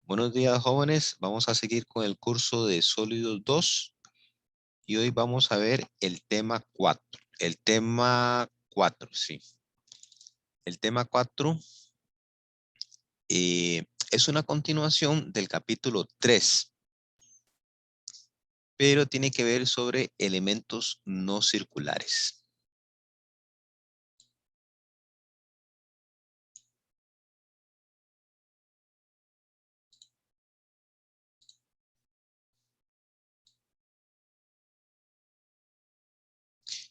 Buenos días, jóvenes. Vamos a seguir con el curso de Sólidos 2 y hoy vamos a ver el tema 4. El tema 4, sí. El tema 4 es una continuación del capítulo 3, pero tiene que ver sobre elementos no circulares.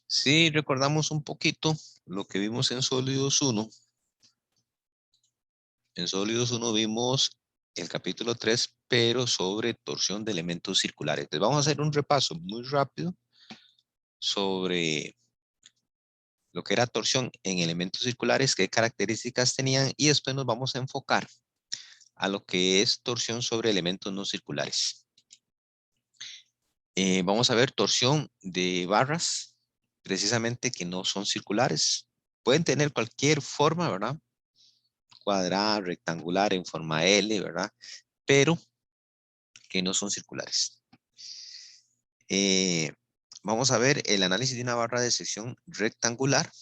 Si recordamos un poquito lo que vimos en Sólidos 1, en Sólidos 1 vimos el capítulo 3, pero sobre torsión de elementos circulares. Entonces vamos a hacer un repaso muy rápido sobre lo que era torsión en elementos circulares, qué características tenían, y después nos vamos a enfocar a lo que es torsión sobre elementos no circulares. Vamos a ver torsión de barras, precisamente que no son circulares. Pueden tener cualquier forma, ¿verdad? Cuadrada, rectangular, en forma L, ¿verdad? Pero que no son circulares. Vamos a ver el análisis de una barra de sección rectangular.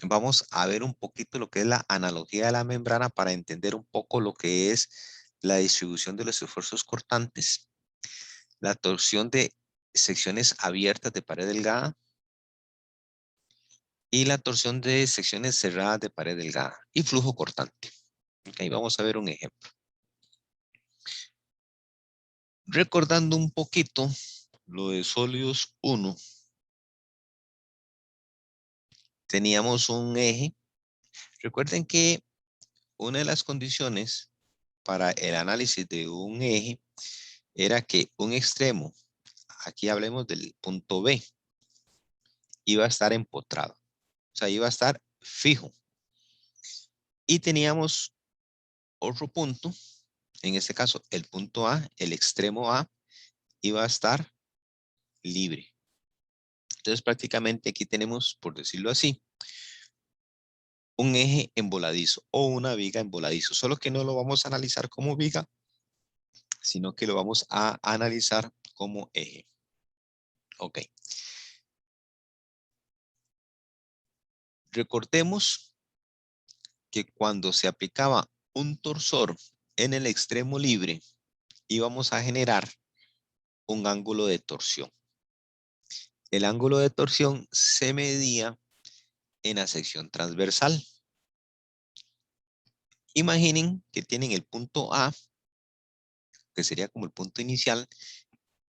Vamos a ver un poquito lo que es la analogía de la membrana para entender un poco lo que es la distribución de los esfuerzos cortantes, la torsión de secciones abiertas de pared delgada y la torsión de secciones cerradas de pared delgada y flujo cortante. Okay, vamos a ver un ejemplo. Recordando un poquito lo de Sólidos 1, teníamos un eje. Recuerden que una de las condiciones para el análisis de un eje era que un extremo, aquí hablemos del punto B, iba a estar empotrado, o sea, iba a estar fijo. Y teníamos otro punto, en este caso el punto A, el extremo A, iba a estar libre. Entonces prácticamente aquí tenemos, por decirlo así, un eje emboladizo o una viga emboladizo, solo que no lo vamos a analizar como viga, sino que lo vamos a analizar como eje. Ok. Recordemos que cuando se aplicaba un torsor en el extremo libre, íbamos a generar un ángulo de torsión. El ángulo de torsión se medía en la sección transversal. Imaginen que tienen el punto A, que sería como el punto inicial,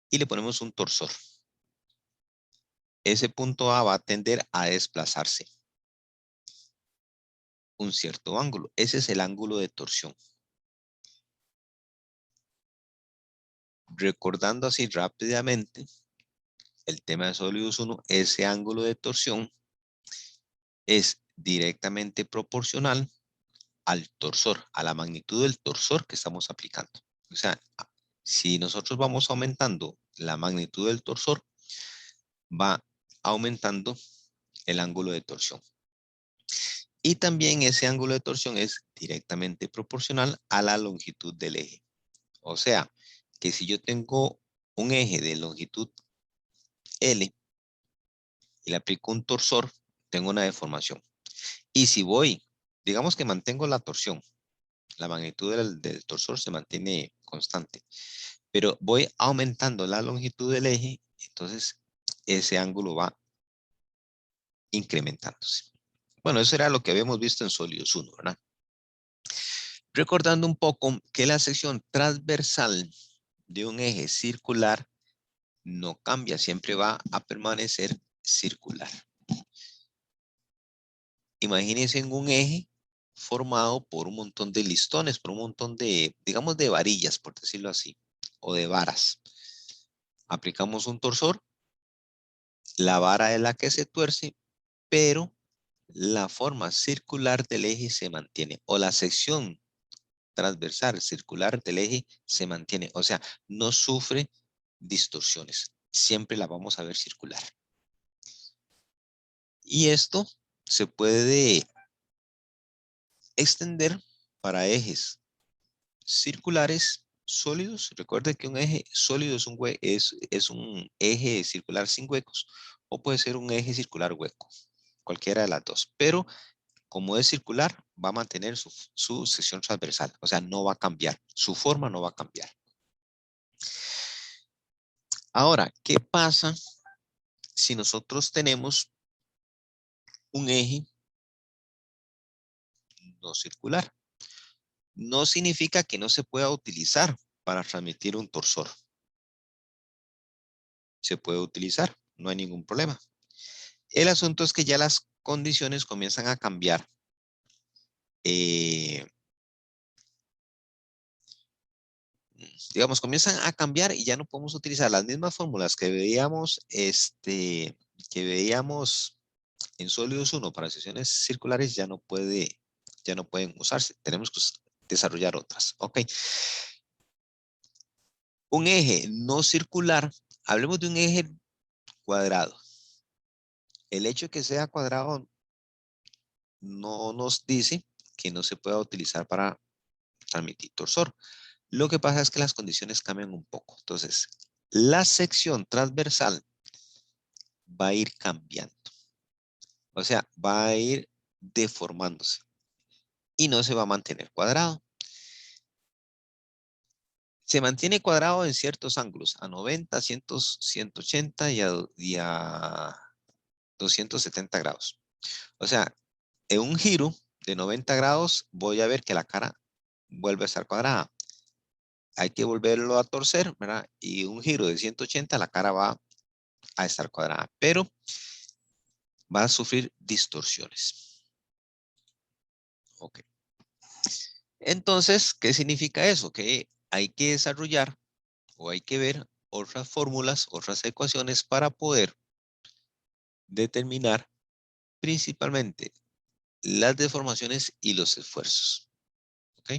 y le ponemos un torsor. Ese punto A va a tender a desplazarse un cierto ángulo. Ese es el ángulo de torsión. Recordando así rápidamente el tema de Sólidos 1, ese ángulo de torsión es directamente proporcional al torsor, a la magnitud del torsor que estamos aplicando. O sea, si nosotros vamos aumentando la magnitud del torsor, va aumentando el ángulo de torsión. Y también ese ángulo de torsión es directamente proporcional a la longitud del eje. O sea, que si yo tengo un eje de longitud L y le aplico un torsor, tengo una deformación. Y si voy, digamos que mantengo la torsión, la magnitud del torsor se mantiene constante, pero voy aumentando la longitud del eje, entonces ese ángulo va incrementándose. Bueno, eso era lo que habíamos visto en Sólidos 1, ¿verdad? Recordando un poco que la sección transversal de un eje circular no cambia, siempre va a permanecer circular. Imagínense en un eje formado por un montón de listones, por un montón de, digamos, de varillas, por decirlo así, o de varas. Aplicamos un torsor, la vara es la que se tuerce, pero la forma circular del eje se mantiene, o la sección transversal circular del eje se mantiene, o sea, no sufre distorsiones, siempre la vamos a ver circular. Y esto se puede extender para ejes circulares sólidos. Recuerde que un eje sólido es un eje circular sin huecos o puede ser un eje circular hueco, cualquiera de las dos. Pero como es circular, va a mantener su sección transversal, o sea, no va a cambiar, su forma no va a cambiar. Ahora, ¿qué pasa si nosotros tenemos un eje no circular? No significa que no se pueda utilizar para transmitir un torsor. Se puede utilizar, no hay ningún problema. El asunto es que ya las condiciones comienzan a cambiar. Digamos, comienzan a cambiar y ya no podemos utilizar las mismas fórmulas que veíamos, en sólidos 1 para secciones circulares, ya no pueden usarse. Tenemos que desarrollar otras. Ok. Un eje no circular, hablemos de un eje cuadrado. El hecho de que sea cuadrado no nos dice que no se pueda utilizar para transmitir torsor. Lo que pasa es que las condiciones cambian un poco. Entonces, la sección transversal va a ir cambiando. O sea, va a ir deformándose y no se va a mantener cuadrado. Se mantiene cuadrado en ciertos ángulos, a 90, 100, 180 y a 270 grados. O sea, en un giro de 90 grados voy a ver que la cara vuelve a estar cuadrada. Hay que volverlo a torcer, ¿verdad? Y un giro de 180 la cara va a estar cuadrada, pero va a sufrir distorsiones. Ok. Entonces, ¿qué significa eso? Que hay que desarrollar o hay que ver otras fórmulas, otras ecuaciones para poder determinar principalmente las deformaciones y los esfuerzos. ¿Ok?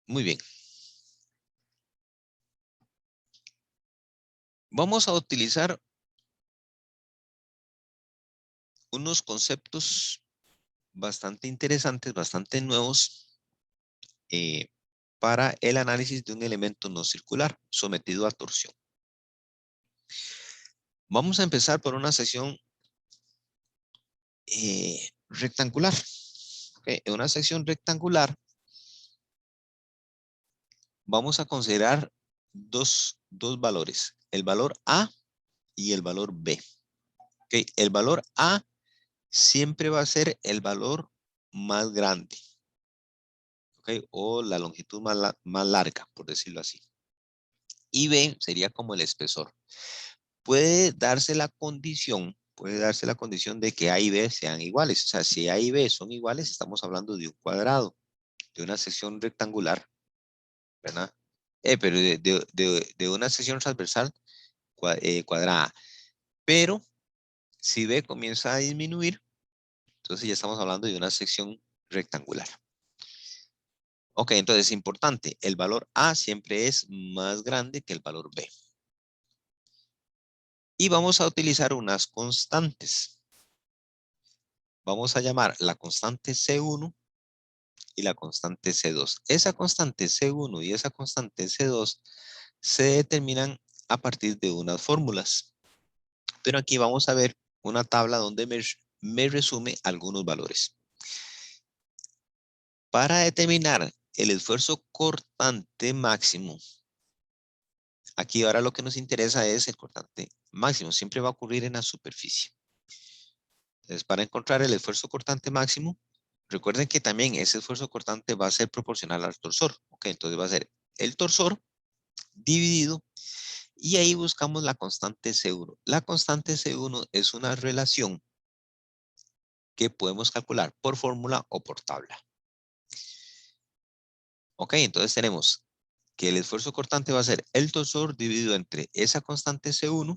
Muy bien. Vamos a utilizar unos conceptos bastante interesantes, bastante nuevos, para el análisis de un elemento no circular sometido a torsión. Vamos a empezar por una sección rectangular. Okay. En una sección rectangular vamos a considerar dos valores, el valor A y el valor B. Okay. El valor A siempre va a ser el valor más grande, okay, o la longitud más larga, por decirlo así. Y B sería como el espesor. Puede darse la condición de que A y B sean iguales. O sea, si A y B son iguales, estamos hablando de un cuadrado, de una sección rectangular, ¿verdad? Pero de una sección transversal cuadrada. Pero si B comienza a disminuir, entonces ya estamos hablando de una sección rectangular. Ok, entonces es importante, el valor A siempre es más grande que el valor B. Y vamos a utilizar unas constantes. Vamos a llamar la constante C1 y la constante C2. Esa constante C1 y esa constante C2 se determinan a partir de unas fórmulas. Pero aquí vamos a ver una tabla donde me resume algunos valores. Para determinar el esfuerzo cortante máximo, aquí ahora lo que nos interesa es el cortante máximo. Siempre va a ocurrir en la superficie. Entonces, para encontrar el esfuerzo cortante máximo, recuerden que también ese esfuerzo cortante va a ser proporcional al torsor. Ok, entonces va a ser el torsor dividido y ahí buscamos la constante C1. La constante C1 es una relación que podemos calcular por fórmula o por tabla. Ok, entonces tenemos que el esfuerzo cortante va a ser el torsor dividido entre esa constante C1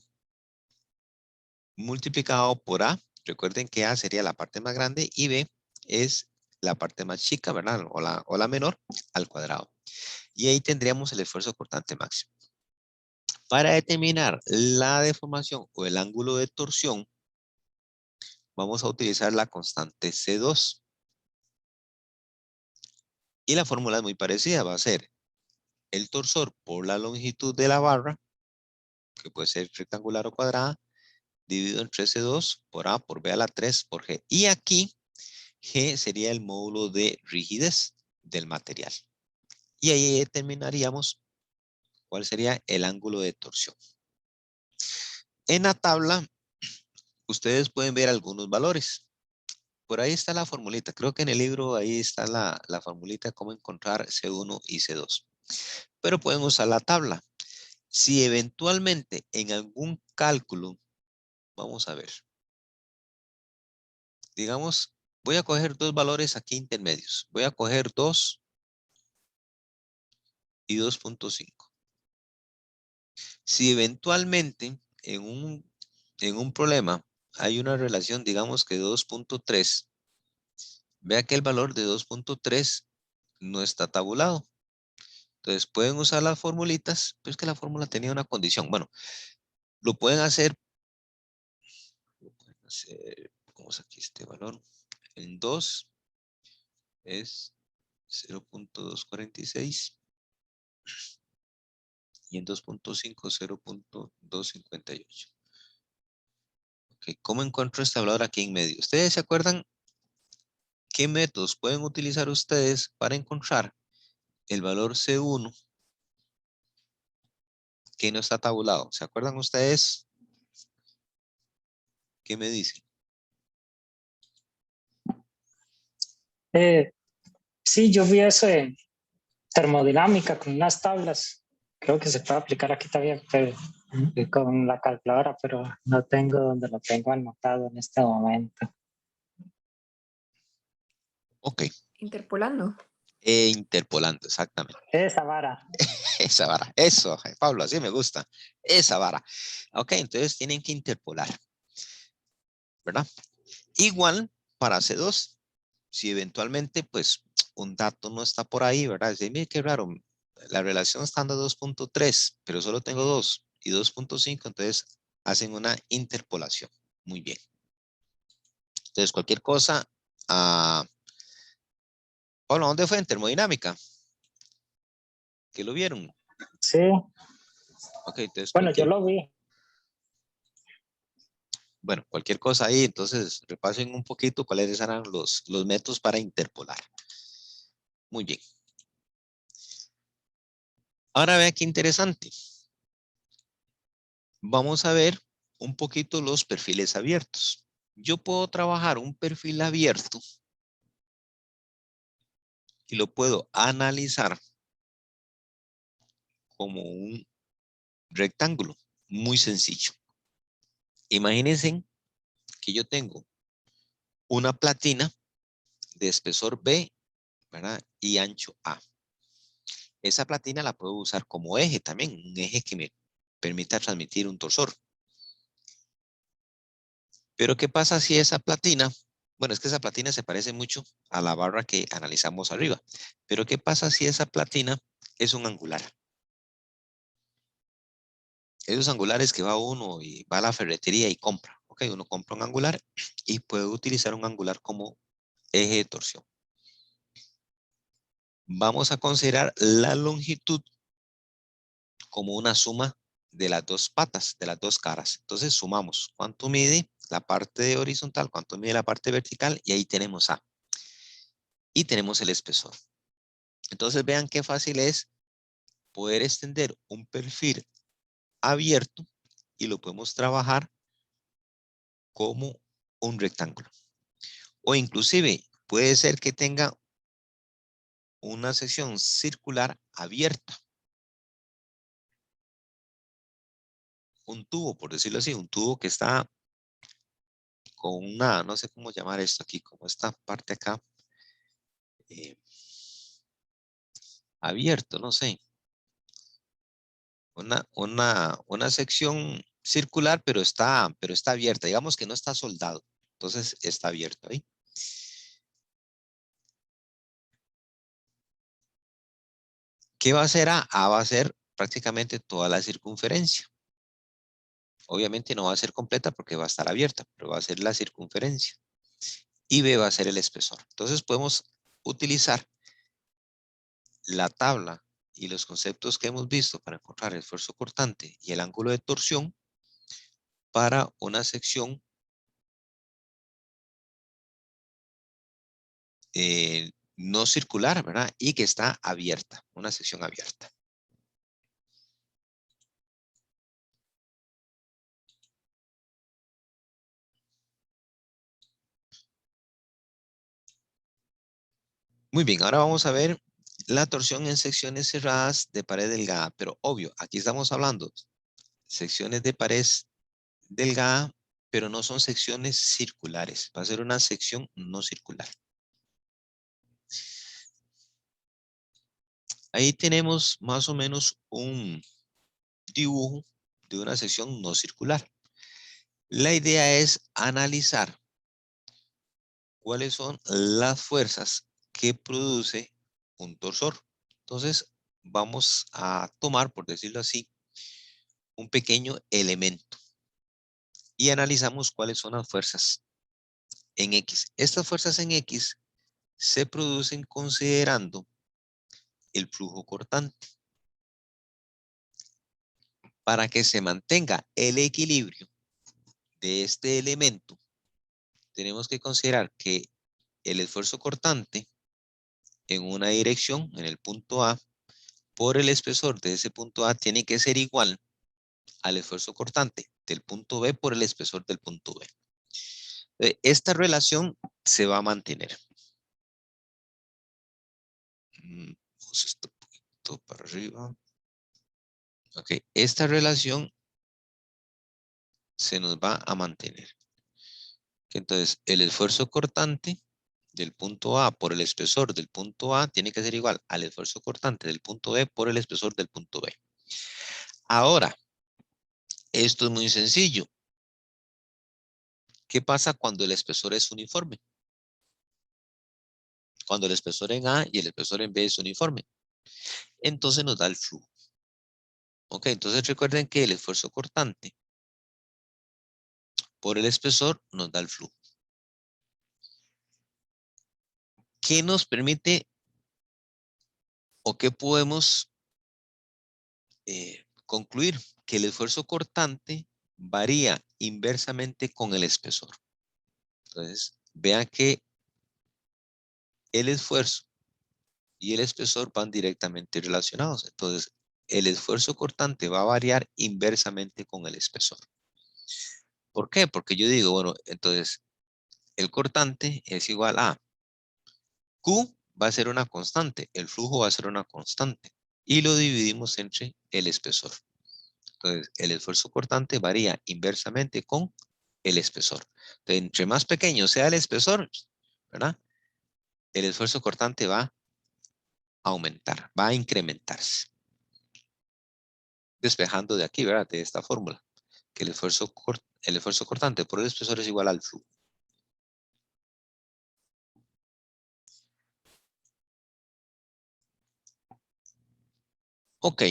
multiplicado por A. Recuerden que A sería la parte más grande y B es la parte más chica, ¿verdad? O la menor al cuadrado. Y ahí tendríamos el esfuerzo cortante máximo. Para determinar la deformación o el ángulo de torsión, vamos a utilizar la constante C2. Y la fórmula es muy parecida, va a ser el torsor por la longitud de la barra, que puede ser rectangular o cuadrada, dividido entre C2 por A por B a la 3 por G. Y aquí G sería el módulo de rigidez del material. Y ahí determinaríamos cuál sería el ángulo de torsión. En la tabla, ustedes pueden ver algunos valores. Por ahí está la formulita. Creo que en el libro ahí está la formulita de cómo encontrar C1 y C2. Pero pueden usar la tabla. Si eventualmente en algún cálculo, vamos a ver, digamos, voy a coger dos valores aquí intermedios. Voy a coger 2 y 2.5. Si eventualmente en un problema hay una relación, digamos que 2.3, vea que el valor de 2.3 no está tabulado. Entonces pueden usar las formulitas, pero es que la fórmula tenía una condición. Bueno, lo pueden hacer, vamos aquí este valor, en 2 es 0.246 y en 2.5 0.258. Okay, ¿cómo encuentro este valor aquí en medio? ¿Ustedes se acuerdan qué métodos pueden utilizar ustedes para encontrar el valor C1 que no está tabulado? ¿Se acuerdan ustedes? ¿Qué me dicen? Eh, sí, yo vi eso en termodinámica con unas tablas. Creo que se puede aplicar aquí también, pero con la calculadora, pero no tengo donde lo tengo anotado en este momento. Ok. Interpolando. Interpolando, exactamente. Esa vara. Esa vara. Eso, Pablo, así me gusta. Esa vara. Ok, entonces tienen que interpolar, ¿verdad? Igual para C2, si eventualmente, pues, un dato no está por ahí, ¿verdad? Dice, mire qué raro, la relación está en 2.3, pero solo tengo 2 y 2.5, entonces hacen una interpolación. Muy bien. Entonces, cualquier cosa, Pablo, ¿dónde fue? En termodinámica. ¿Que lo vieron? Sí. Ok, entonces Bueno, yo lo vi. Bueno, cualquier cosa ahí, entonces repasen un poquito cuáles eran los métodos para interpolar. Muy bien. Ahora vea qué interesante. Vamos a ver un poquito los perfiles abiertos. Yo puedo trabajar un perfil abierto y lo puedo analizar como un rectángulo. Muy sencillo. Imagínense que yo tengo una platina de espesor B, ¿verdad? Y ancho A. Esa platina la puedo usar como eje también, un eje que me permita transmitir un torsor. Pero ¿qué pasa si esa platina, bueno, es que esa platina se parece mucho a la barra que analizamos arriba, pero ¿qué pasa si esa platina es un angular? Esos angulares que va uno y va a la ferretería y compra. Ok, uno compra un angular y puede utilizar un angular como eje de torsión. Vamos a considerar la longitud como una suma de las dos patas, de las dos caras. Entonces sumamos cuánto mide la parte horizontal, cuánto mide la parte vertical y ahí tenemos A. Y tenemos el espesor. Entonces vean qué fácil es poder extender un perfil abierto y lo podemos trabajar como un rectángulo. O inclusive puede ser que tenga una sección circular abierta. Un tubo, por decirlo así, un tubo que está con una, no sé cómo llamar esto aquí, como esta parte acá, abierto, no sé. Una sección circular, pero está abierta. Digamos que no está soldado. Entonces está abierto ahí. ¿Qué va a hacer A? A va a ser prácticamente toda la circunferencia. Obviamente no va a ser completa porque va a estar abierta, pero va a ser la circunferencia. Y B va a ser el espesor. Entonces podemos utilizar la tabla y los conceptos que hemos visto para encontrar el esfuerzo cortante y el ángulo de torsión para una sección no circular, ¿verdad? Y que está abierta, una sección abierta. Muy bien, ahora vamos a ver la torsión en secciones cerradas de pared delgada, pero obvio, aquí estamos hablando secciones de pared delgada, pero no son secciones circulares. Va a ser una sección no circular. Ahí tenemos más o menos un dibujo de una sección no circular. La idea es analizar cuáles son las fuerzas que produce un torsor. Entonces, vamos a tomar, por decirlo así, un pequeño elemento y analizamos cuáles son las fuerzas en X. Estas fuerzas en X se producen considerando el flujo cortante. Para que se mantenga el equilibrio de este elemento, tenemos que considerar que el esfuerzo cortante en una dirección, en el punto A, por el espesor de ese punto A tiene que ser igual al esfuerzo cortante del punto B por el espesor del punto B. Esta relación se va a mantener. Vamos esto un poquito para arriba. Ok, esta relación se nos va a mantener. Entonces, el esfuerzo cortante del punto A por el espesor del punto A tiene que ser igual al esfuerzo cortante del punto B por el espesor del punto B. Ahora, esto es muy sencillo. ¿Qué pasa cuando el espesor es uniforme? Cuando el espesor en A y el espesor en B es uniforme. Entonces nos da el flujo. Ok, entonces recuerden que el esfuerzo cortante por el espesor nos da el flujo. ¿Qué nos permite o qué podemos concluir? Que el esfuerzo cortante varía inversamente con el espesor. Entonces, vean que el esfuerzo y el espesor van directamente relacionados. Entonces, el esfuerzo cortante va a variar inversamente con el espesor. ¿Por qué? Porque yo digo, bueno, entonces, el cortante es igual a Q va a ser una constante, el flujo va a ser una constante. Y lo dividimos entre el espesor. Entonces, el esfuerzo cortante varía inversamente con el espesor. Entonces, entre más pequeño sea el espesor, ¿verdad? El esfuerzo cortante va a aumentar, va a incrementarse. Despejando de aquí, ¿verdad? De esta fórmula, que el esfuerzo cortante por el espesor es igual al flujo. Ok.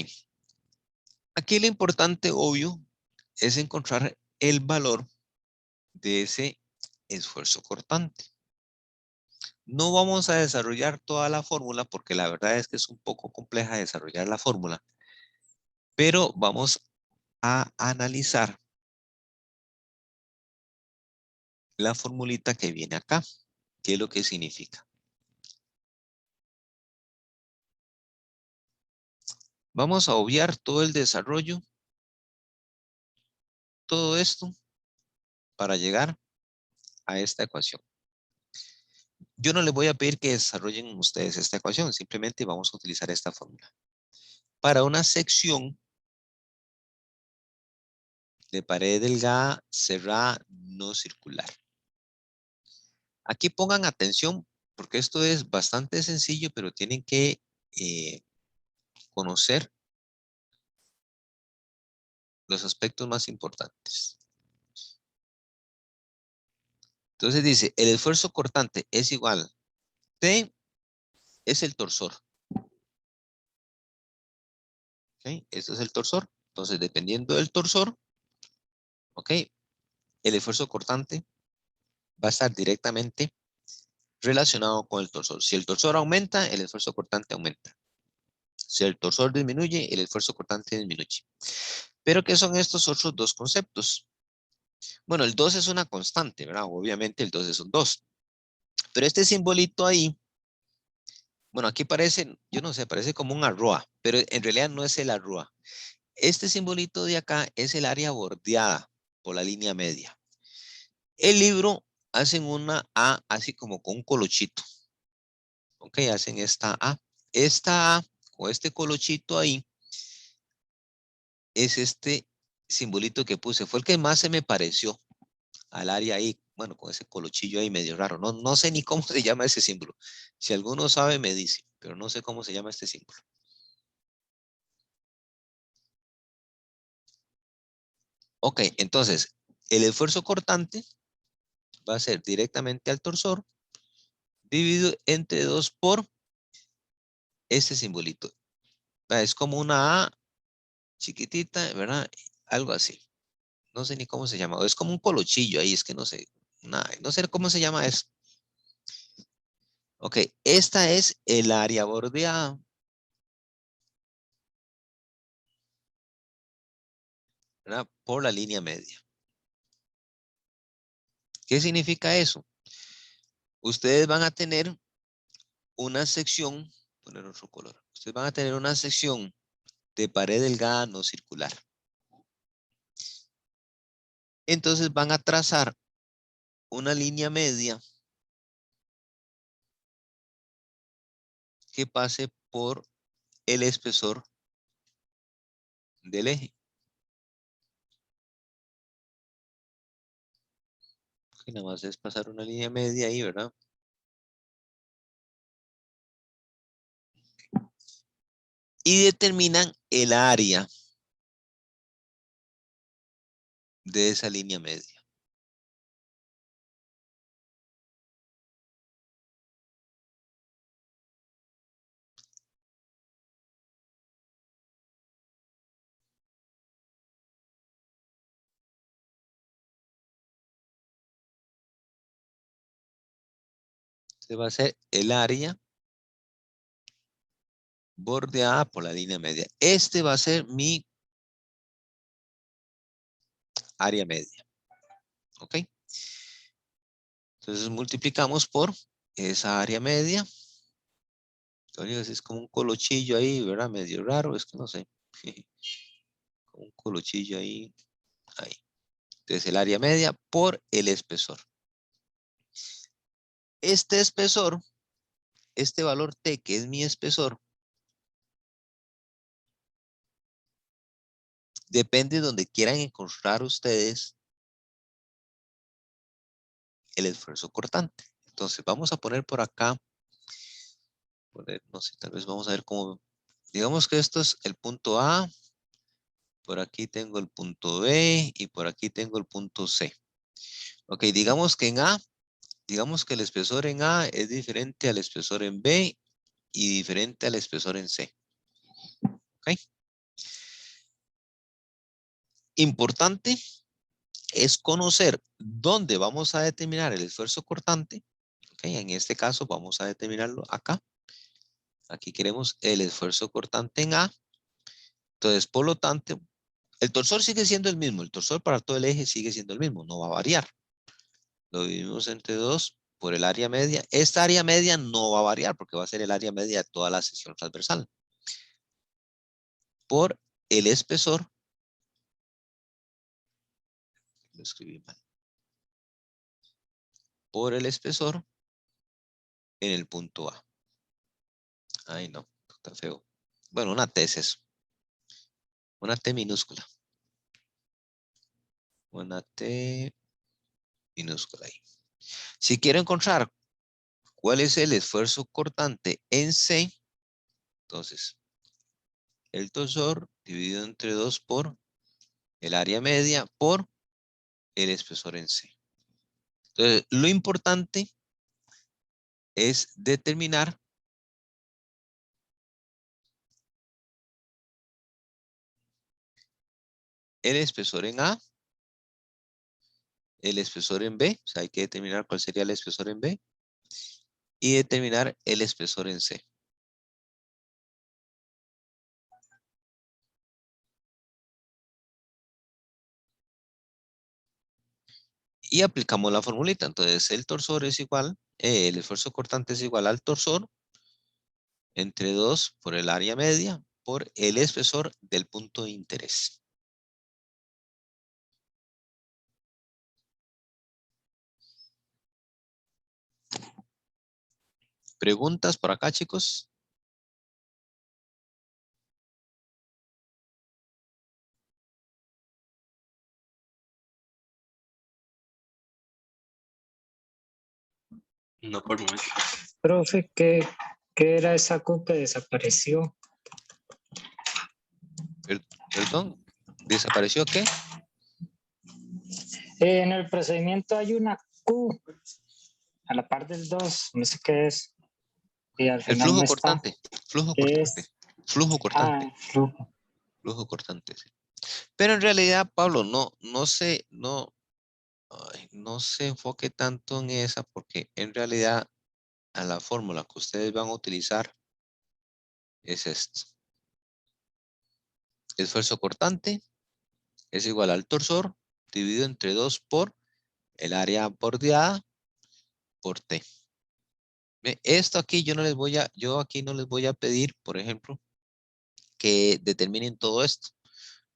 Aquí lo importante, obvio, es encontrar el valor de ese esfuerzo cortante. No vamos a desarrollar toda la fórmula porque la verdad es que es un poco compleja desarrollar la fórmula, pero vamos a analizar la formulita que viene acá. ¿Qué es lo que significa? Vamos a obviar todo el desarrollo, todo esto, para llegar a esta ecuación. Yo no les voy a pedir que desarrollen ustedes esta ecuación, simplemente vamos a utilizar esta fórmula. Para una sección de pared delgada, cerrada, no circular. Aquí pongan atención porque esto es bastante sencillo, pero tienen que conocer los aspectos más importantes. Entonces dice, el esfuerzo cortante es igual. T es el torsor. ¿Okay? Este es el torsor. Entonces, dependiendo del torsor, ¿ok? El esfuerzo cortante va a estar directamente relacionado con el torsor. Si el torsor aumenta, el esfuerzo cortante aumenta. Si el torsor disminuye, el esfuerzo cortante disminuye. Pero ¿qué son estos otros dos conceptos? Bueno, el 2 es una constante, ¿verdad? Obviamente el 2 es un 2. Pero este simbolito ahí, bueno, aquí parece, yo no sé, parece como un arroa, pero en realidad no es el arroa. Este simbolito de acá es el área bordeada por la línea media. El libro hacen una A así como con un colochito. Ok, hacen esta A. Esta A con este colochito ahí es este simbolito que puse. Fue el que más se me pareció al área ahí. Bueno, con ese colochillo ahí medio raro. No, no sé ni cómo se llama ese símbolo. Si alguno sabe, me dice. Pero no sé cómo se llama este símbolo. Ok, entonces, el esfuerzo cortante va a ser directamente al torsor dividido entre 2 por este simbolito. Es como una A chiquitita, ¿verdad? Algo así. No sé ni cómo se llama. Es como un colochillo ahí, es que no sé. No sé cómo se llama eso. Ok, esta es el área bordeada. ¿Verdad? Por la línea media. ¿Qué significa eso? Ustedes van a tener una sección, poner otro color. Ustedes van a tener una sección de pared delgada no circular. Entonces van a trazar una línea media que pase por el espesor del eje. Que nada más es pasar una línea media ahí, ¿verdad? Y determinan el área de esa línea media. Este va a ser el área bordeada por la línea media. Este va a ser mi área media. ¿Ok? Entonces multiplicamos por esa área media. Entonces es como un colochillo ahí, ¿verdad? Medio raro, es que no sé. Como un colochillo ahí, ahí. Entonces el área media por el espesor. Este espesor, este valor T, que es mi espesor, depende de donde quieran encontrar ustedes el esfuerzo cortante. Entonces vamos a poner por acá, no sé, tal vez vamos a ver cómo, digamos que esto es el punto A, por aquí tengo el punto B y por aquí tengo el punto C. Ok, digamos que en A, digamos que el espesor en A es diferente al espesor en B y diferente al espesor en C. Ok. Importante es conocer dónde vamos a determinar el esfuerzo cortante. Okay, en este caso vamos a determinarlo acá. Aquí queremos el esfuerzo cortante en A. Entonces, por lo tanto, el torsor sigue siendo el mismo. El torsor para todo el eje sigue siendo el mismo. No va a variar. Lo dividimos entre 2 por el área media. Esta área media no va a variar porque va a ser el área media de toda la sección transversal. Por el espesor. Lo escribí mal. Por el espesor en el punto A. Ay, no, está feo. Bueno, una T es eso. Una T minúscula. Una T minúscula ahí. Si quiero encontrar cuál es el esfuerzo cortante en C, entonces el torsor dividido entre 2 por el área media por el espesor en C. Entonces, lo importante es determinar el espesor en A, el espesor en B, o sea, hay que determinar cuál sería el espesor en B, y determinar el espesor en C. y aplicamos la formulita. Entonces el torsor es igual, el esfuerzo cortante es igual al torsor entre 2 por el área media por el espesor del punto de interés. ¿Preguntas por acá, chicos? No por el momento. Profe, ¿qué era esa Q que desapareció? Perdón, ¿desapareció qué? En el procedimiento hay una Q a la par del 2, no sé qué es, y al El final flujo no está. cortante, flujo ¿Qué cortante, es? flujo cortante, Flujo. flujo cortante. Sí. Pero en realidad, Pablo, no se enfoque tanto en esa porque en realidad a la fórmula que ustedes van a utilizar es esto. Esfuerzo cortante es igual al torsor dividido entre 2 por el área bordeada por T. Esto aquí yo aquí no les voy a pedir, por ejemplo, que determinen todo esto,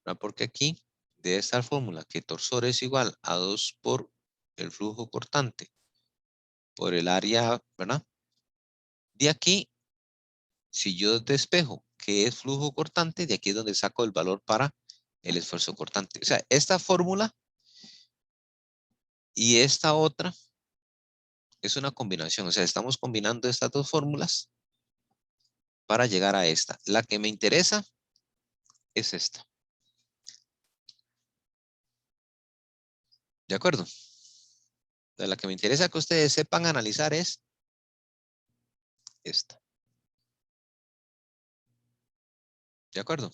¿verdad? Porque aquí de esta fórmula que torsor es igual a 2 por el flujo cortante por el área, ¿verdad? De aquí, si yo despejo que es flujo cortante, de aquí es donde saco el valor para el esfuerzo cortante. O sea, esta fórmula y esta otra es una combinación. O sea, estamos combinando estas dos fórmulas para llegar a esta. La que me interesa es esta. ¿De acuerdo? La que me interesa que ustedes sepan analizar es esta. ¿De acuerdo?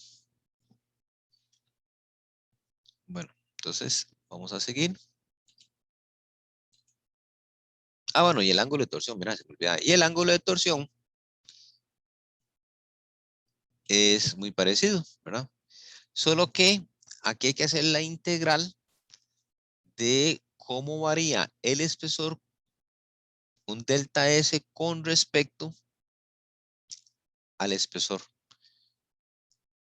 Bueno, entonces vamos a seguir. Bueno, y el ángulo de torsión, mira, se me olvidaba. Y el ángulo de torsión es muy parecido, ¿verdad? Solo que aquí hay que hacer la integral de cómo varía el espesor, un delta S con respecto al espesor.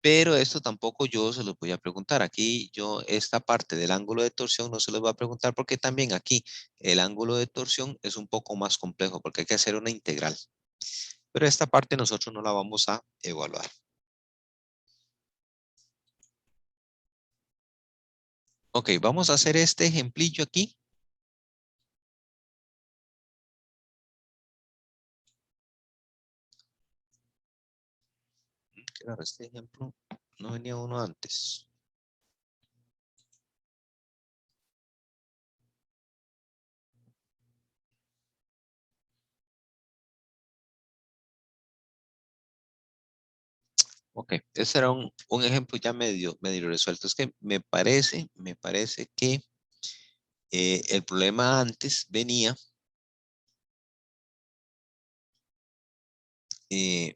Pero esto tampoco yo se los voy a preguntar. Aquí yo esta parte del ángulo de torsión no se los voy a preguntar porque también aquí el ángulo de torsión es un poco más complejo porque hay que hacer una integral. Pero esta parte nosotros no la vamos a evaluar. Ok, vamos a hacer este ejemplillo aquí. Claro, este ejemplo no venía uno antes. Ok, este era un ejemplo ya medio resuelto. Es que me parece que el problema antes venía eh,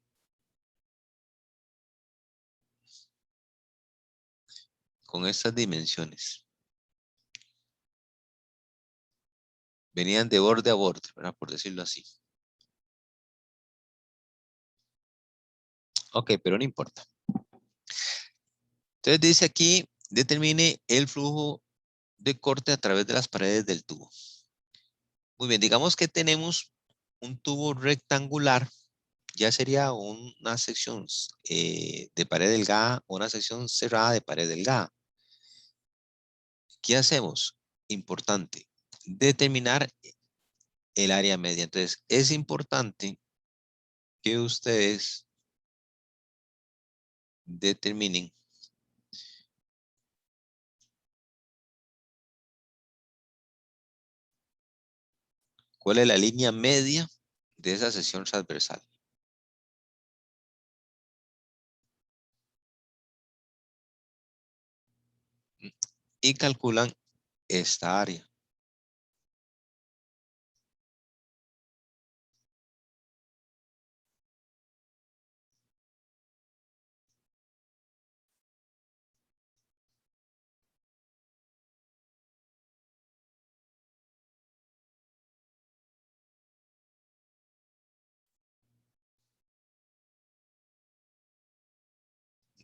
con estas dimensiones. Venían de borde a borde, ¿verdad? Por decirlo así. Ok, pero no importa. Entonces dice aquí, determine el flujo de corte a través de las paredes del tubo. Muy bien, digamos que tenemos un tubo rectangular, ya sería una sección de pared delgada o una sección cerrada de pared delgada. ¿Qué hacemos? Importante, determinar el área media. Entonces, es importante que ustedes determinen cuál es la línea media de esa sección transversal. Y calculan esta área.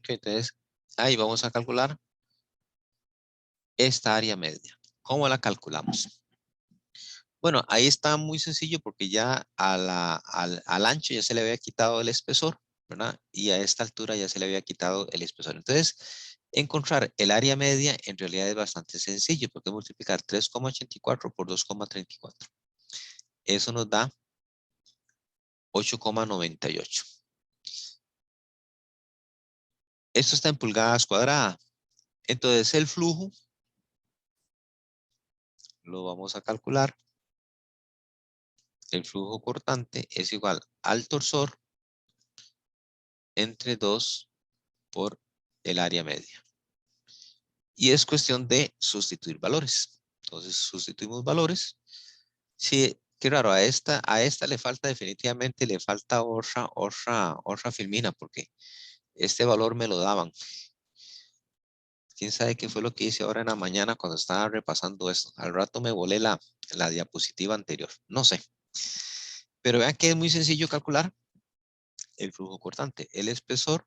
Ok, entonces ahí vamos a calcular esta área media. ¿Cómo la calculamos? Bueno, ahí está muy sencillo porque ya al ancho ya se le había quitado el espesor, ¿verdad? Y a esta altura ya se le había quitado el espesor. Entonces, encontrar el área media en realidad es bastante sencillo porque multiplicar 3,84 por 2,34. Eso nos da 8,98. Esto está en pulgadas cuadradas. Entonces, el flujo lo vamos a calcular. El flujo cortante es igual al torsor entre 2 por el área media. Y es cuestión de sustituir valores. Entonces, sustituimos valores. Sí, qué raro, a esta le falta definitivamente, le falta otra filmina, porque este valor me lo daban. ¿Quién sabe qué fue lo que hice ahora en la mañana cuando estaba repasando esto? Al rato me volé la diapositiva anterior. No sé. Pero vean que es muy sencillo calcular el flujo cortante. El espesor,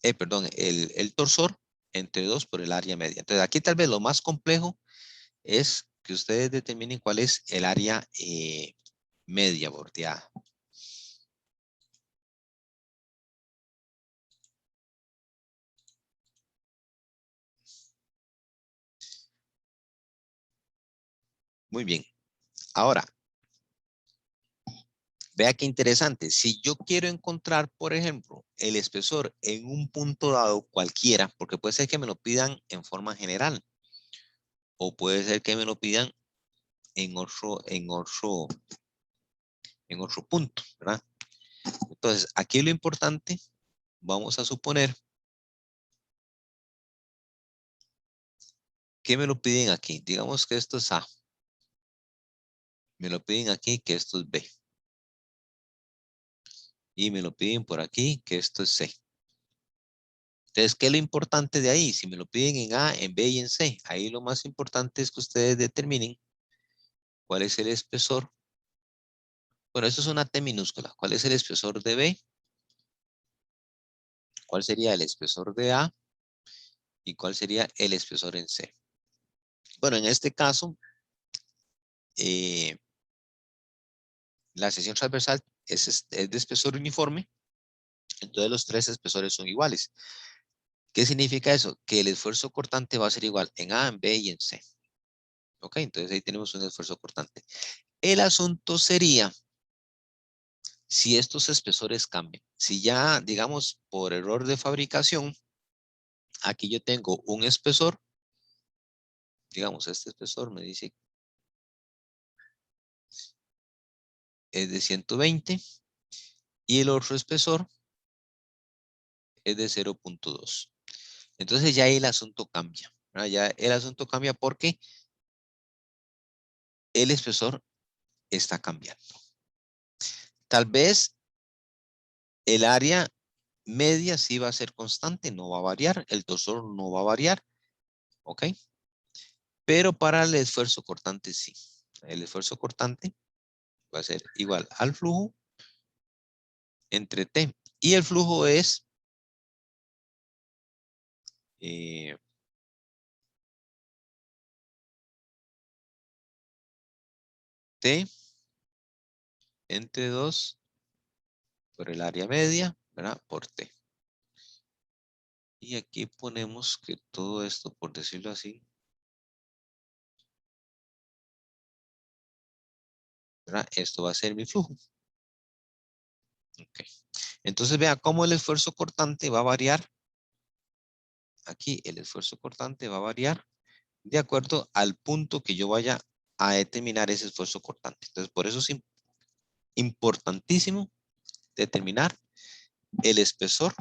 perdón, el torsor entre 2 por el área media. Entonces, aquí tal vez lo más complejo es que ustedes determinen cuál es el área media bordeada. Muy bien. Ahora, vea qué interesante. Si yo quiero encontrar, por ejemplo, el espesor en un punto dado cualquiera, porque puede ser que me lo pidan en forma general, o puede ser que me lo pidan en otro punto, ¿verdad? Entonces, aquí lo importante, vamos a suponer que me lo piden aquí. Digamos que esto es A. Me lo piden aquí que esto es B. Y me lo piden por aquí que esto es C. Entonces, ¿qué es lo importante de ahí? Si me lo piden en A, en B y en C, ahí lo más importante es que ustedes determinen cuál es el espesor. Bueno, esto es una T minúscula. ¿Cuál es el espesor de B? ¿Cuál sería el espesor de A? ¿Y cuál sería el espesor en C? Bueno, en este caso, eh, la sección transversal es de espesor uniforme, entonces los tres espesores son iguales. ¿Qué significa eso? Que el esfuerzo cortante va a ser igual en A, en B y en C. Ok, entonces ahí tenemos un esfuerzo cortante. El asunto sería si estos espesores cambian. Si ya, digamos, por error de fabricación, aquí yo tengo un espesor, digamos, este espesor me dice es de 120 y el otro espesor es de 0,2. Entonces ya ahí el asunto cambia, ¿verdad? Ya el asunto cambia porque el espesor está cambiando. Tal vez el área media sí va a ser constante, no va a variar, el torsor no va a variar, ¿ok? Pero para el esfuerzo cortante sí. El esfuerzo cortante va a ser igual al flujo entre T. Y el flujo es T entre 2 por el área media, ¿verdad? Por T. Y aquí ponemos que todo esto, por decirlo así, ¿verdad? Esto va a ser mi flujo. Okay. Entonces vea cómo el esfuerzo cortante va a variar. Aquí el esfuerzo cortante va a variar de acuerdo al punto que yo vaya a determinar ese esfuerzo cortante. Entonces por eso es importantísimo determinar el espesor.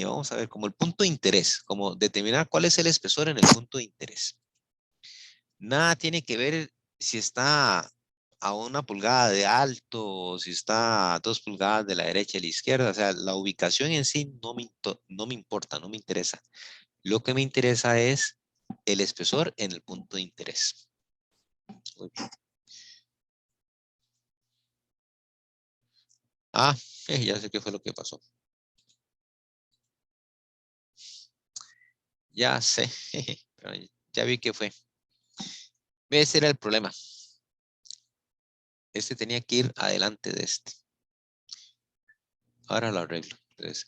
Vamos a ver como el punto de interés, como determinar cuál es el espesor en el punto de interés. Nada tiene que ver si está a 1 pulgada de alto o si está a 2 pulgadas de la derecha y la izquierda. O sea, la ubicación en sí no me importa, no me interesa. Lo que me interesa es el espesor en el punto de interés. Muy bien. Ah, ya sé qué fue lo que pasó. Ya sé, pero ya vi que fue. Ese era el problema. Este tenía que ir adelante de este. Ahora lo arreglo. Entonces,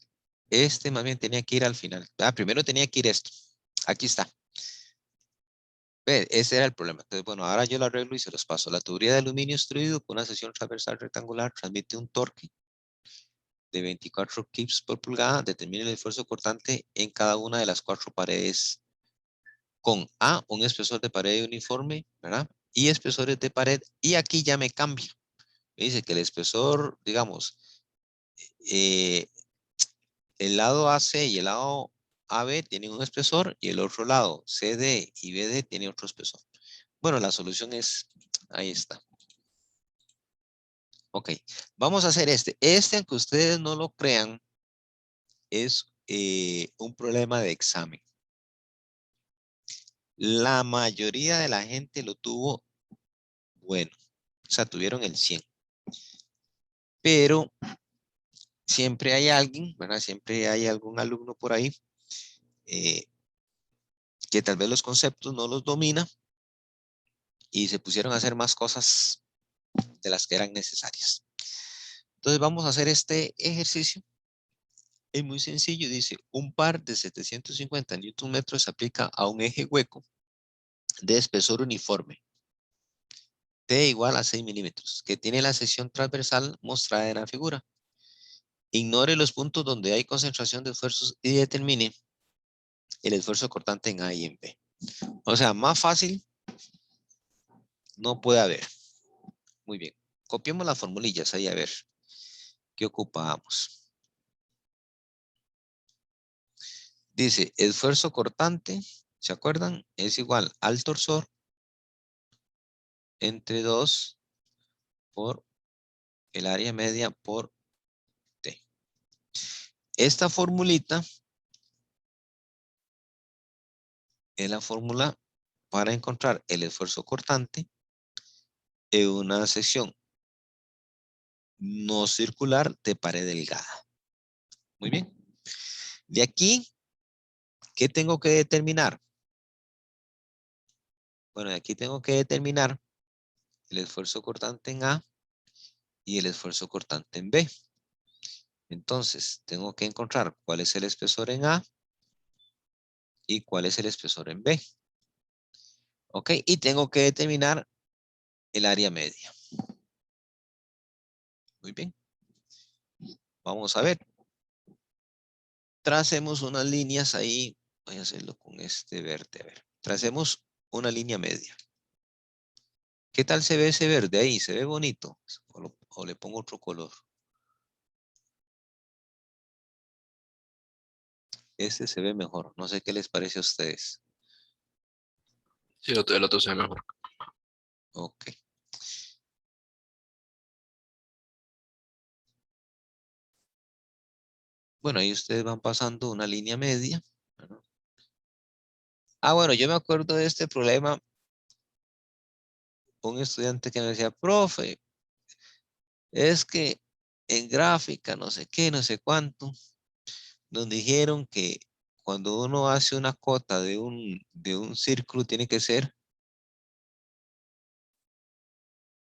este más bien tenía que ir al final. Primero tenía que ir esto. Aquí está. Ve, ese era el problema. Entonces, bueno, ahora yo lo arreglo y se los paso. La tubería de aluminio extruido con una sección transversal rectangular transmite un torque de 24 kips por pulgada. Determina el esfuerzo cortante en cada una de las 4 paredes con A, un espesor de pared uniforme, ¿verdad? Y espesores de pared. Y aquí ya me cambia. Me dice que el espesor, digamos, eh, el lado AC y el lado AB tienen un espesor y el otro lado, CD y BD, tiene otro espesor. Bueno, la solución es, ahí está. Ok, vamos a hacer este. Este, aunque ustedes no lo crean, es un problema de examen. La mayoría de la gente lo tuvo bueno, o sea, tuvieron el 100. Pero siempre hay alguien, ¿verdad? Siempre hay algún alumno por ahí eh, que tal vez los conceptos no los domina y se pusieron a hacer más cosas de las que eran necesarias. Entonces vamos a hacer este ejercicio. Es muy sencillo, dice, un par de 750 Newton metros se aplica a un eje hueco de espesor uniforme, T igual a 6 milímetros, que tiene la sección transversal mostrada en la figura. Ignore los puntos donde hay concentración de esfuerzos y determine el esfuerzo cortante en A y en B. O sea, más fácil no puede haber. Muy bien. Copiemos las formulillas ahí a ver qué ocupamos. Dice, esfuerzo cortante, ¿se acuerdan? Es igual al torsor entre 2 por el área media por T. Esta formulita es la fórmula para encontrar el esfuerzo cortante en una sección no circular de pared delgada. Muy bien. De aquí, ¿qué tengo que determinar? Bueno, de aquí tengo que determinar el esfuerzo cortante en A y el esfuerzo cortante en B. Entonces, tengo que encontrar cuál es el espesor en A y cuál es el espesor en B. ¿Ok? Y tengo que determinar el área media. Muy bien. Vamos a ver. Tracemos unas líneas ahí. Voy a hacerlo con este verde. A ver. Tracemos una línea media. ¿Qué tal se ve ese verde ahí? ¿Se ve bonito? O le pongo otro color. Este se ve mejor. No sé qué les parece a ustedes. Sí, el otro se ve mejor. Ok. Bueno, ahí ustedes van pasando una línea media. ¿Verdad? Bueno, yo me acuerdo de este problema. Un estudiante que me decía, profe, es que en gráfica, no sé qué, no sé cuánto, nos dijeron que cuando uno hace una cota de un círculo tiene que ser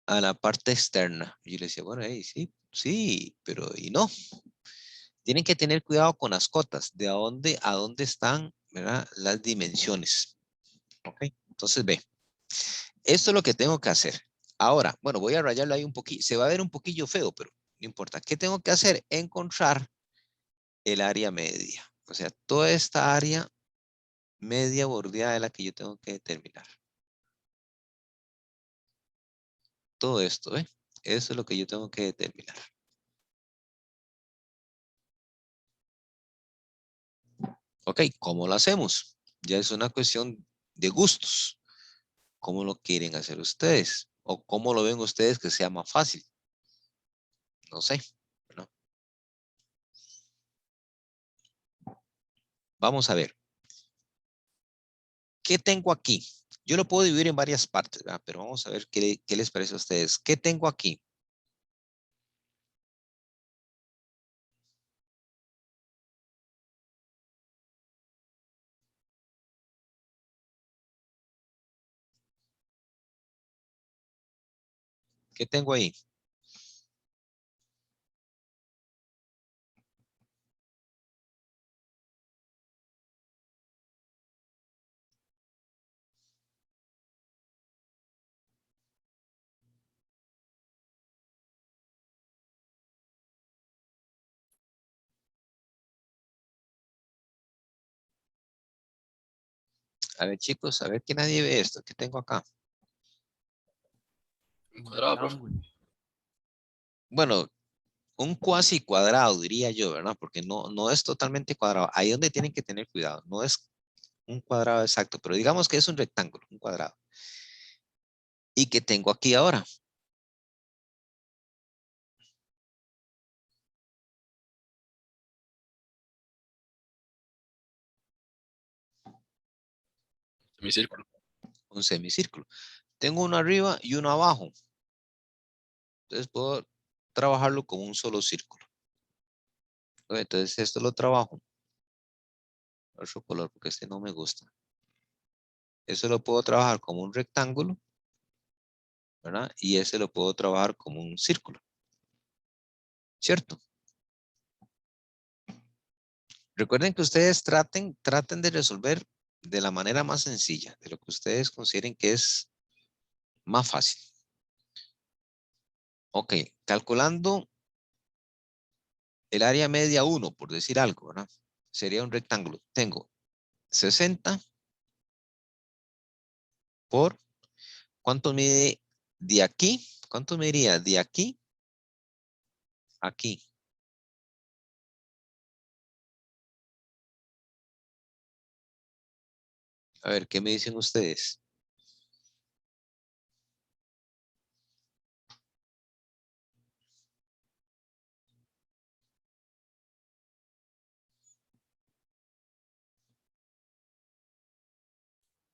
a la parte externa. Y yo le decía, bueno, sí, sí, pero y no. Tienen que tener cuidado con las cotas, de a dónde están, ¿verdad? Las dimensiones. ¿Ok? Entonces, ve, esto es lo que tengo que hacer. Ahora, bueno, voy a rayarlo ahí un poquito. Se va a ver un poquillo feo, pero no importa. ¿Qué tengo que hacer? Encontrar el área media. O sea, toda esta área media bordeada es la que yo tengo que determinar. Todo esto, ¿eh? Eso es lo que yo tengo que determinar. Ok, ¿cómo lo hacemos? Ya es una cuestión de gustos. ¿Cómo lo quieren hacer ustedes? ¿O cómo lo ven ustedes que sea más fácil? No sé. ¿No? Vamos a ver. ¿Qué tengo aquí? Yo lo puedo dividir en varias partes, ¿verdad? Pero vamos a ver qué les parece a ustedes. ¿Qué tengo aquí? ¿Qué tengo ahí? A ver, chicos, a ver que nadie ve esto. ¿Qué tengo acá? Un cuadrado, profe. Rectángulo. Bueno, un cuasi cuadrado, diría yo, ¿verdad? Porque no es totalmente cuadrado. Ahí es donde tienen que tener cuidado. No es un cuadrado exacto, pero digamos que es un rectángulo, un cuadrado. ¿Y qué tengo aquí ahora? Semicírculo. Un semicírculo. Tengo uno arriba y uno abajo. Entonces puedo trabajarlo como un solo círculo. Entonces esto lo trabajo. Otro color porque este no me gusta. Eso lo puedo trabajar como un rectángulo, ¿verdad? Y ese lo puedo trabajar como un círculo. ¿Cierto? Recuerden que ustedes traten de resolver de la manera más sencilla, de lo que ustedes consideren que es más fácil. Ok, calculando el área media 1, por decir algo, ¿verdad? Sería un rectángulo. Tengo 60 por, ¿cuánto mide de aquí? ¿Cuánto mediría de aquí a aquí? A ver, ¿qué me dicen ustedes?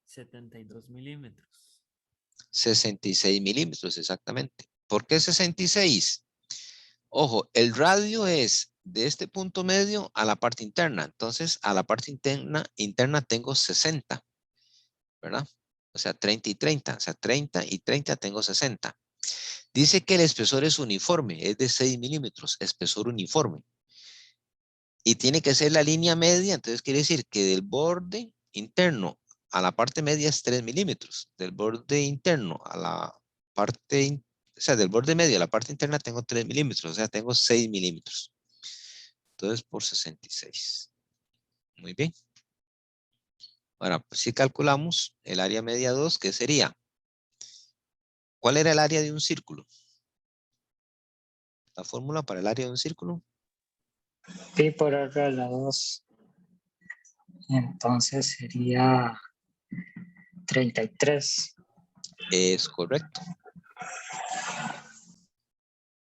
$72 milímetros. 66 milímetros, exactamente. ¿Por qué 66? Ojo, el radio es de este punto medio a la parte interna. Entonces, a la parte interna tengo 60, ¿verdad? O sea, 30 y 30. O sea, 30 y 30 tengo 60. Dice que el espesor es uniforme, es de 6 milímetros, espesor uniforme. Y tiene que ser la línea media, entonces quiere decir que del borde interno a la parte media es 3 milímetros. Del borde interno a la parte, o sea, del borde medio a la parte interna tengo 3 milímetros, o sea, tengo 6 milímetros. Entonces, por 66. Muy bien. Ahora, pues si calculamos el área media 2, ¿qué sería? ¿Cuál era el área de un círculo? La fórmula para el área de un círculo. Pi por R a la 2. Entonces sería 33. Es correcto.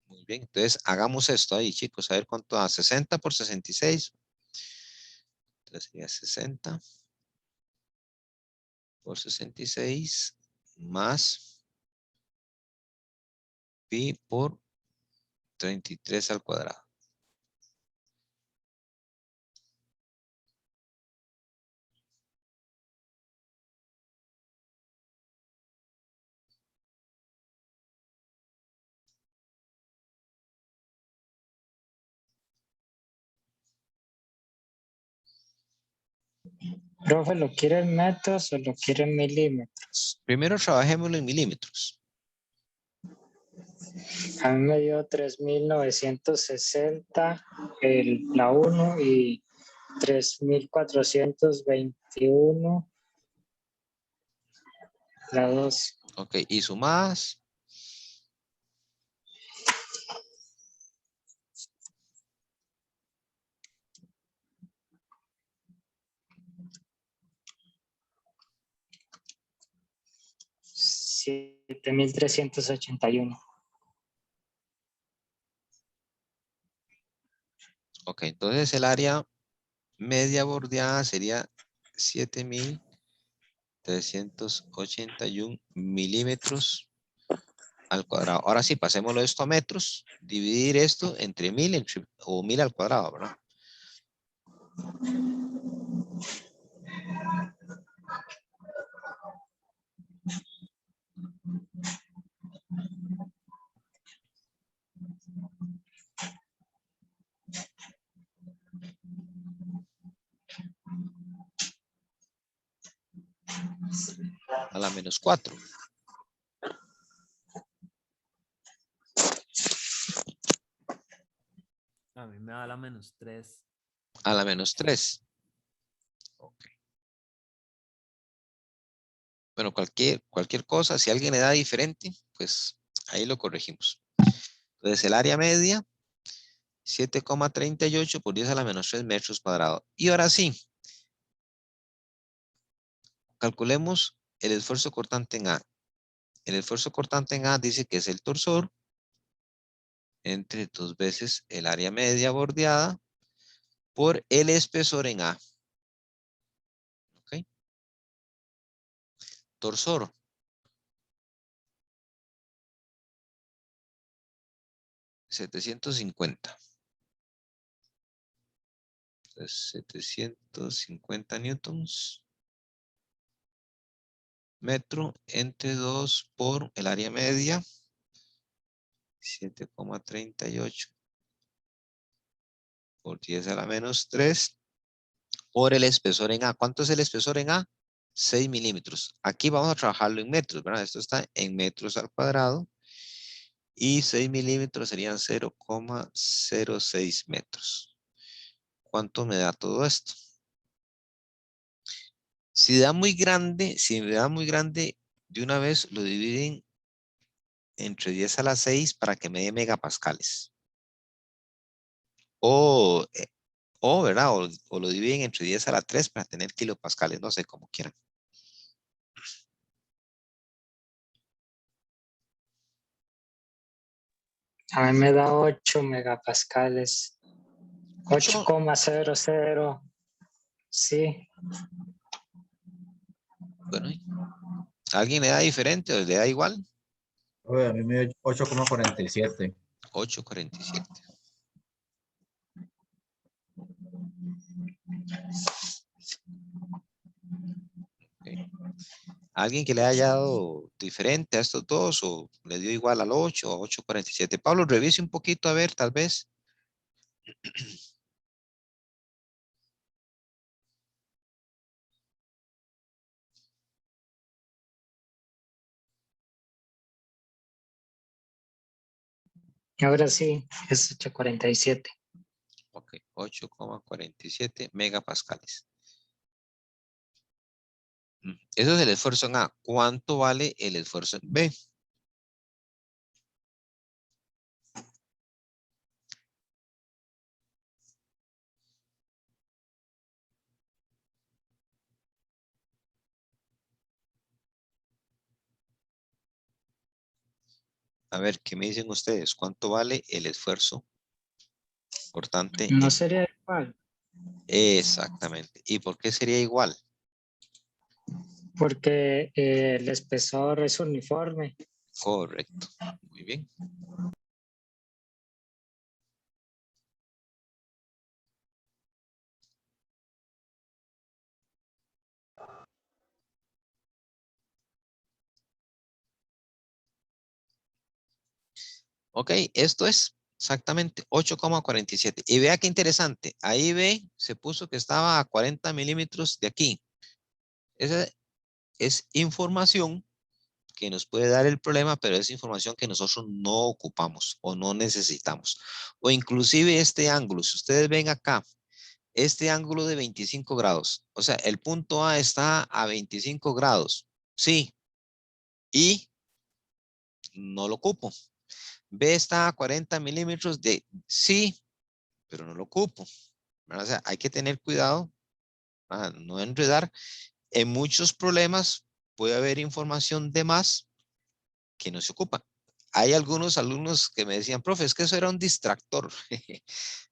Muy bien, entonces hagamos esto ahí, chicos, a ver cuánto da. 60 por 66. Entonces sería 60 por 66 más pi por 33 al cuadrado. Profe, ¿lo quiere en metros o lo quiere en milímetros? Primero trabajémoslo en milímetros. A mí me dio 3.960 la 1 y 3.421 la 2. Ok, y sumadas. $7.381. Ok, entonces el área media bordeada sería 7.381 milímetros al cuadrado. Ahora sí, pasémoslo esto a metros. Dividir esto entre 1000 o 1000 al cuadrado, ¿verdad? a la menos 4. A mí me da la menos 3. A la menos 3. Ok. Bueno, cualquier cosa, si alguien le da diferente, pues ahí lo corregimos. Entonces el área media, 7,38 por 10 a la menos 3 metros cuadrados. Y ahora sí, calculemos el esfuerzo cortante en A. El esfuerzo cortante en A dice que es el torsor entre 2 veces el área media bordeada por el espesor en A. ¿Ok? Torsor. $750. Entonces, 750 newtons metro entre 2 por el área media. 7,38 por 10 a la menos 3 por el espesor en A. ¿Cuánto es el espesor en A? 6 milímetros. Aquí vamos a trabajarlo en metros, ¿verdad? Esto está en metros al cuadrado. Y 6 milímetros serían 0,06 metros. ¿Cuánto me da todo esto? Si me da muy grande, de una vez lo dividen entre 10 a la 6 para que me dé megapascales. O, ¿verdad? O lo dividen entre 10 a la 3 para tener kilopascales, no sé, como quieran. A mí me da 8 megapascales. 8,00. Sí. Bueno, ¿alguien le da diferente o le da igual? Oye, a mí me dio 8,47. 8,47. Okay. ¿Alguien que le haya dado diferente a estos dos o le dio igual al 8 o 8,47? Pablo, revise un poquito a ver, tal vez. Ahora sí, es 8,47. Ok, 8,47 megapascales. Eso es el esfuerzo en A. ¿Cuánto vale el esfuerzo en B? A ver, ¿qué me dicen ustedes? ¿Cuánto vale el esfuerzo cortante No en sería igual, Exactamente. ¿Y por qué sería igual? porque el espesor es uniforme. Correcto. Muy bien. Ok, esto es exactamente 8,47. Y vea qué interesante. Ahí ve, se puso que estaba a 40 milímetros de aquí. Esa es información que nos puede dar el problema, pero es información que nosotros no ocupamos o no necesitamos. O inclusive este ángulo, si ustedes ven acá, este ángulo de 25 grados, o sea, el punto A está a 25 grados, sí, y no lo ocupo. B está a 40 milímetros de sí, pero no lo ocupo. O sea, hay que tener cuidado para no enredar. En muchos problemas puede haber información de más que no se ocupa. Hay algunos alumnos que me decían, profe, es que eso era un distractor.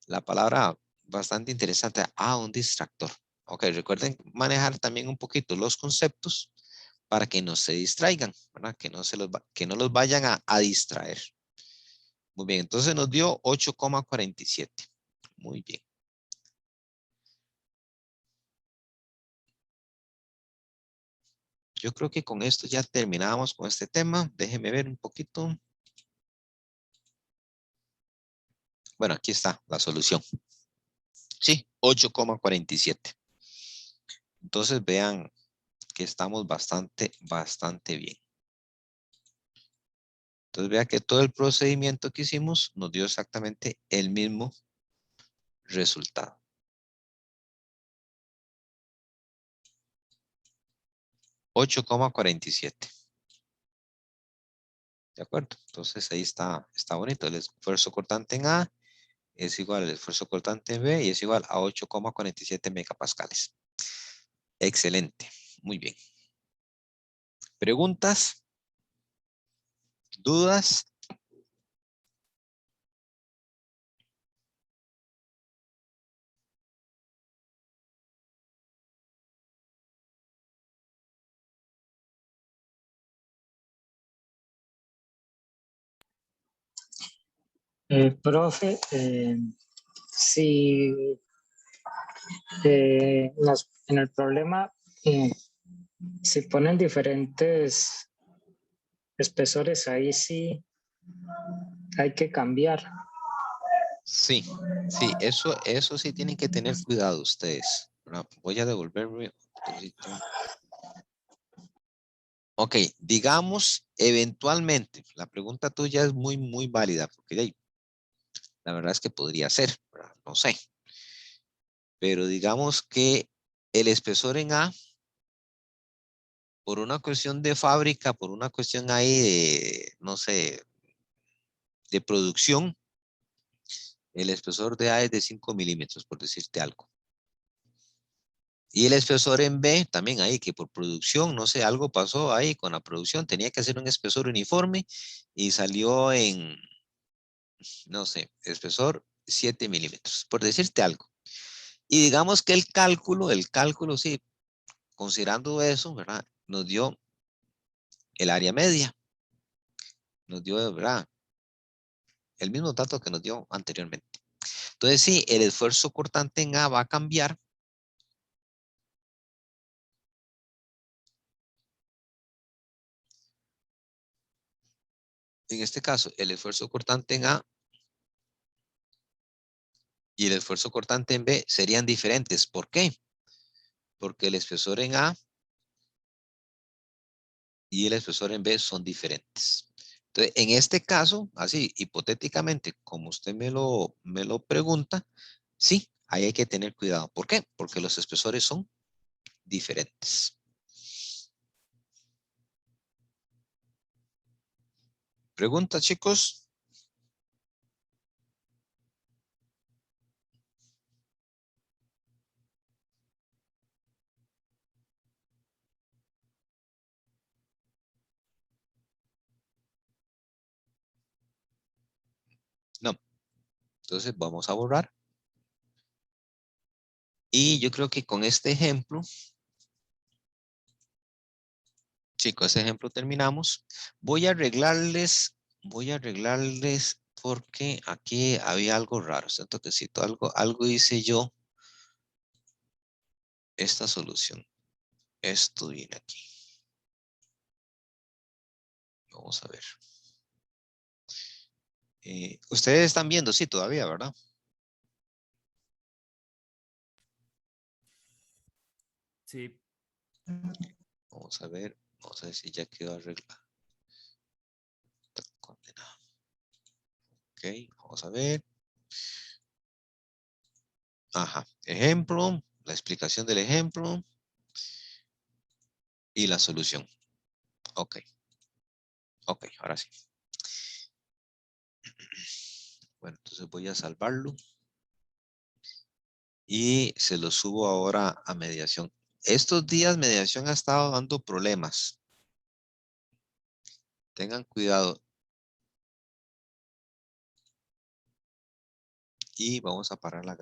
La palabra bastante interesante. Ah, un distractor. Ok, recuerden manejar también un poquito los conceptos para que no se distraigan, ¿verdad? Que no los vayan a distraer. Muy bien, entonces nos dio 8,47. Muy bien. Yo creo que con esto ya terminamos con este tema. Déjenme ver un poquito. Bueno, aquí está la solución. Sí, 8,47. Entonces vean que estamos bastante bien. Entonces vea que todo el procedimiento que hicimos nos dio exactamente el mismo resultado. $8,47. ¿De acuerdo? Entonces ahí está bonito. El esfuerzo cortante en A es igual al esfuerzo cortante en B y es igual a 8,47 megapascales. Excelente. Muy bien. ¿Preguntas? ¿Dudas? Profe, si en el problema, si ponen diferentes espesores, ahí sí hay que cambiar. Sí, eso sí tienen que tener cuidado ustedes. Voy a devolverme un poquito. Ok, digamos, eventualmente, la pregunta tuya es muy válida, porque la verdad es que podría ser, ¿verdad? No sé. Pero digamos que el espesor en A, por una cuestión de fábrica, por una cuestión ahí de, no sé, de producción, el espesor de A es de 5 milímetros, por decirte algo. Y el espesor en B, también ahí, que por producción, no sé, algo pasó ahí con la producción, tenía que hacer un espesor uniforme y salió en, no sé, espesor 7 milímetros, por decirte algo. Y digamos que el cálculo, sí, considerando eso, ¿verdad? Nos dio el área media, nos dio, ¿verdad? El mismo dato que nos dio anteriormente. Entonces, sí, el esfuerzo cortante en A va a cambiar. En este caso, el esfuerzo cortante en A y el esfuerzo cortante en B serían diferentes. ¿Por qué? Porque el espesor en A y el espesor en B son diferentes. Entonces, en este caso, así hipotéticamente, como usted me lo pregunta, sí, ahí hay que tener cuidado. ¿Por qué? Porque los espesores son diferentes. ¿Preguntas, chicos? No. Entonces, vamos a borrar. Y yo creo que con este ejemplo, chicos, ese ejemplo terminamos. Voy a arreglarles porque aquí había algo raro. Siento que cito algo hice yo. Esta solución. Esto viene aquí. Vamos a ver. Ustedes están viendo, sí, todavía, ¿verdad? Sí. Vamos a ver si ya quedó arreglado. Está condenado. Ok, vamos a ver. Ajá, ejemplo, la explicación del ejemplo y la solución. Ok, ahora sí. Bueno, entonces voy a salvarlo. Y se lo subo ahora a mediación. Estos días mediación ha estado dando problemas. Tengan cuidado. Y vamos a parar la grabación.